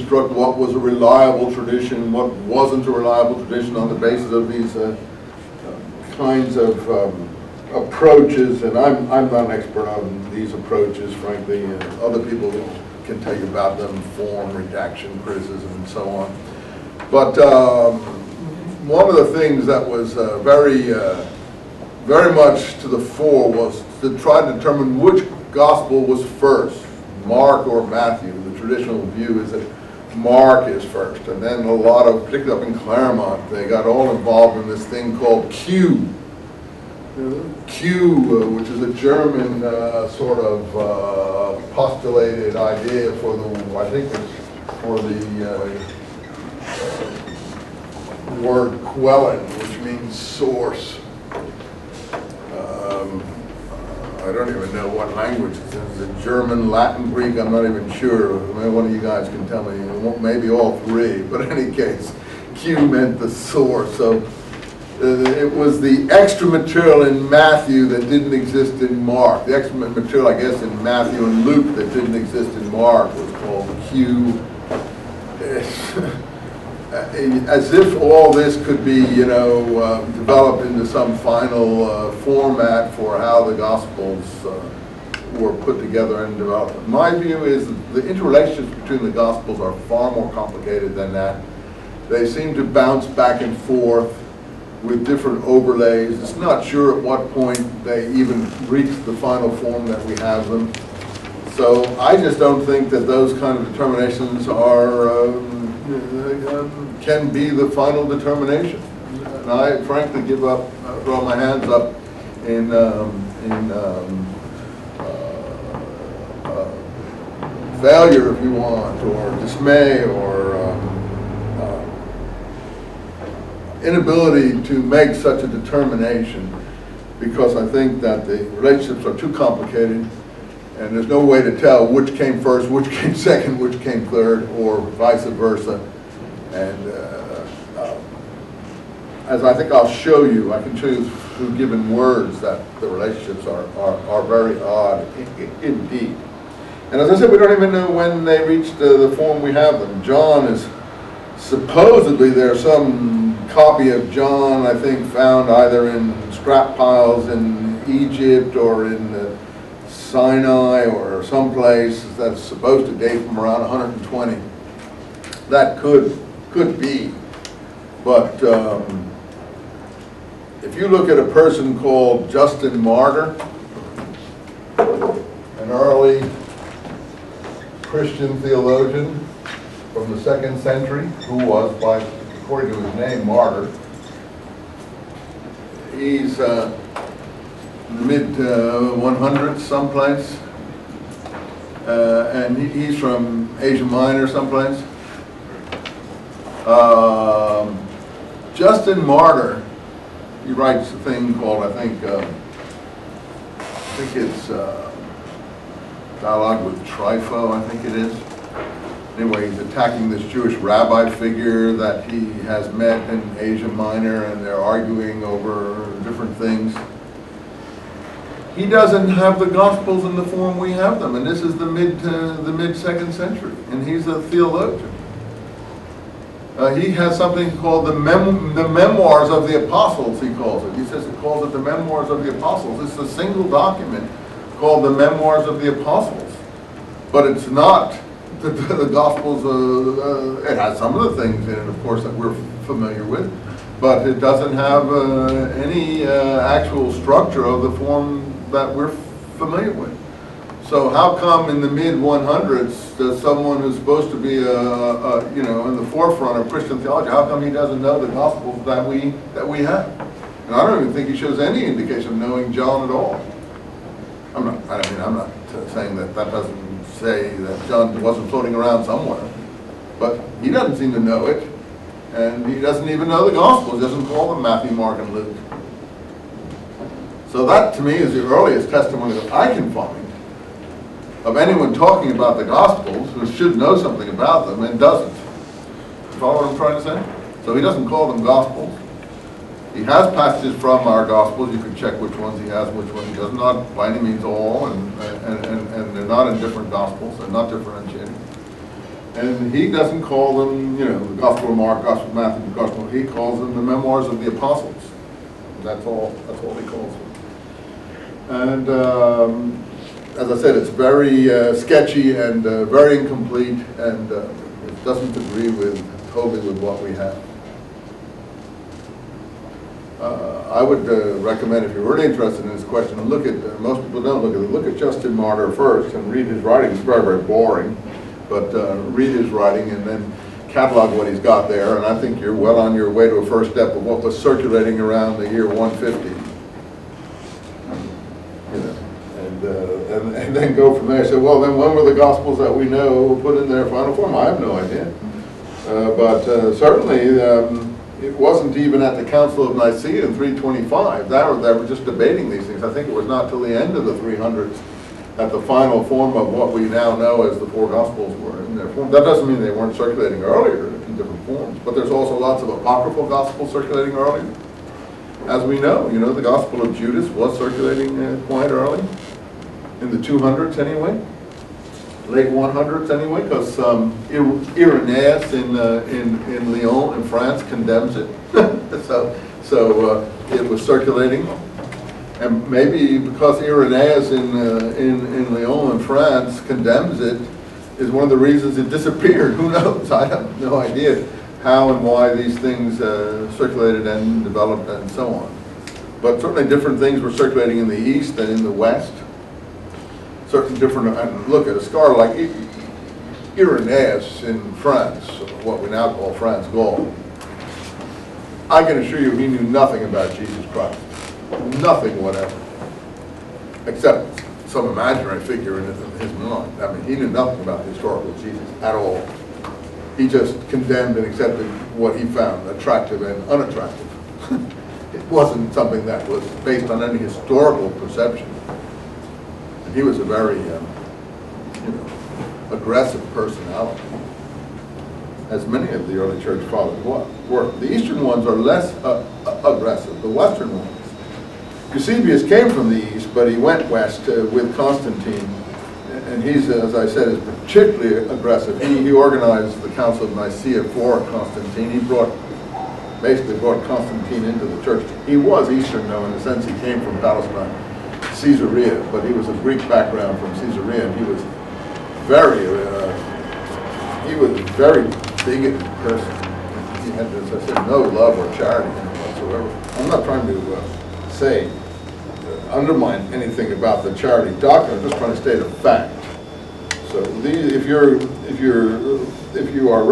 reconstruct what was a reliable tradition, what wasn't a reliable tradition on the basis of these kinds of approaches. And I'm not an expert on these approaches, frankly. Other people can tell you about them, form, redaction, criticism, and so on. But one of the things that was very much to the fore was to try to determine which gospel was first, Mark or Matthew. The traditional view is that Mark is first, and then a lot of, particularly up in Claremont, they got all involved in this thing called Q. Q, which is a German sort of postulated idea for the, I think it's for the word Quellen, which means source. I don't even know what language it's in. Is it German, Latin, Greek? I'm not even sure. Maybe one of you guys can tell me. Maybe all three. But in any case, Q meant the source. So it was the extra material in Matthew that didn't exist in Mark. The extra material, I guess, in Matthew and Luke that didn't exist in Mark was called Q. As if all this could be, developed into some final format for how the Gospels were put together and developed. My view is that the interrelationships between the Gospels are far more complicated than that. They seem to bounce back and forth with different overlays. It's not sure at what point they even reach the final form that we have them. So I just don't think that those kind of determinations are can be the final determination. And I frankly give up, throw my hands up in failure, if you want, or dismay, or inability to make such a determination, because I think that the relationships are too complicated, and there's no way to tell which came first, which came second, which came third, or vice versa. And as I think I'll show you, I can show you through given words that the relationships are very odd indeed. And as I said, we don't even know when they reached the form we have them. John is supposedly, there's some copy of John, I think, found either in scrap piles in Egypt or in Sinai or someplace that's supposed to date from around 120. That could be. But if you look at a person called Justin Martyr, an early Christian theologian from the 2nd century, who was, according to his name, Martyr. He's mid-100s someplace, and he's from Asia Minor someplace. Justin Martyr, he writes a thing called, I think it's Dialogue with Trypho, I think it is. Anyway, he's attacking this Jewish rabbi figure that he has met in Asia Minor, and they're arguing over different things. He doesn't have the Gospels in the form we have them, and this is the mid-2nd century, and he's a theologian. He has something called the Memoirs of the Apostles, he calls it. He says he calls it the Memoirs of the Apostles. It's a single document called the Memoirs of the Apostles, but it's not the Gospels. It has some of the things in it, of course, that we're familiar with, but it doesn't have any actual structure of the form that we're familiar with. So how come in the mid-100s does someone who's supposed to be in the forefront of Christian theology, how come he doesn't know the Gospels that we have? And I don't even think he shows any indication of knowing John at all. I'm not saying that doesn't say that John wasn't floating around somewhere, but he doesn't seem to know it, and he doesn't even know the Gospels. He doesn't call them Matthew, Mark, and Luke. So that, to me, is the earliest testimony that I can find of anyone talking about the Gospels who should know something about them and doesn't. You follow what I'm trying to say? So he doesn't call them Gospels. He has passages from our Gospels. You can check which ones he has, which ones he does not, by any means all, and they're not in different Gospels. They're not differentiated. And he doesn't call them, you know, the Gospel of Mark, Gospel of Matthew, the Gospel. He calls them the Memoirs of the Apostles. That's all he calls them. And as I said, it's very sketchy and very incomplete, and it doesn't agree totally with what we have. I would recommend, if you're really interested in this question, look at, most people don't look at it, look at Justin Martyr first and read his writing. It's very, very boring, but read his writing and then catalog what he's got there, and I think you're well on your way to a first step of what was circulating around the year 150. You know, and then go from there. So, well, then when were the Gospels that we know put in their final form? I have no idea. But certainly, it wasn't even at the Council of Nicaea in 325. They were just debating these things. I think it was not till the end of the 300s that the final form of what we now know as the four Gospels were in their form. That doesn't mean they weren't circulating earlier in different forms, but there's also lots of apocryphal Gospels circulating earlier. As we know, you know, the Gospel of Judas was circulating quite early, in the 200s anyway, late 100s anyway, because Irenaeus in Lyon in France condemns it. so it was circulating. And maybe because Irenaeus in Lyon in France condemns it, is one of the reasons it disappeared. Who knows? I have no idea how and why these things circulated and developed and so on. But certainly different things were circulating in the East than in the West. Certain different, and look at a scholar like Irenaeus in France, what we now call France Gaul. I can assure you he knew nothing about Jesus Christ. Nothing whatever, except some imaginary figure in his mind. I mean, he knew nothing about the historical Jesus at all. He just condemned and accepted what he found attractive and unattractive. It wasn't something that was based on any historical perception. And he was a very, aggressive personality, as many of the early church fathers were. The Eastern ones are less aggressive. The Western ones. Eusebius came from the East, but he went west with Constantine, and he's, as I said, is particularly aggressive. He organized the Council of Nicaea for Constantine. He basically brought Constantine into the church. He was Eastern, though, in the sense he came from Palestine, Caesarea, but he was a Greek background from Caesarea, and he was very bigoted person. He had, as I said, no love or charity in him whatsoever. I'm not trying to undermine anything about the charity doctrine. I'm just trying to state a fact. So if you are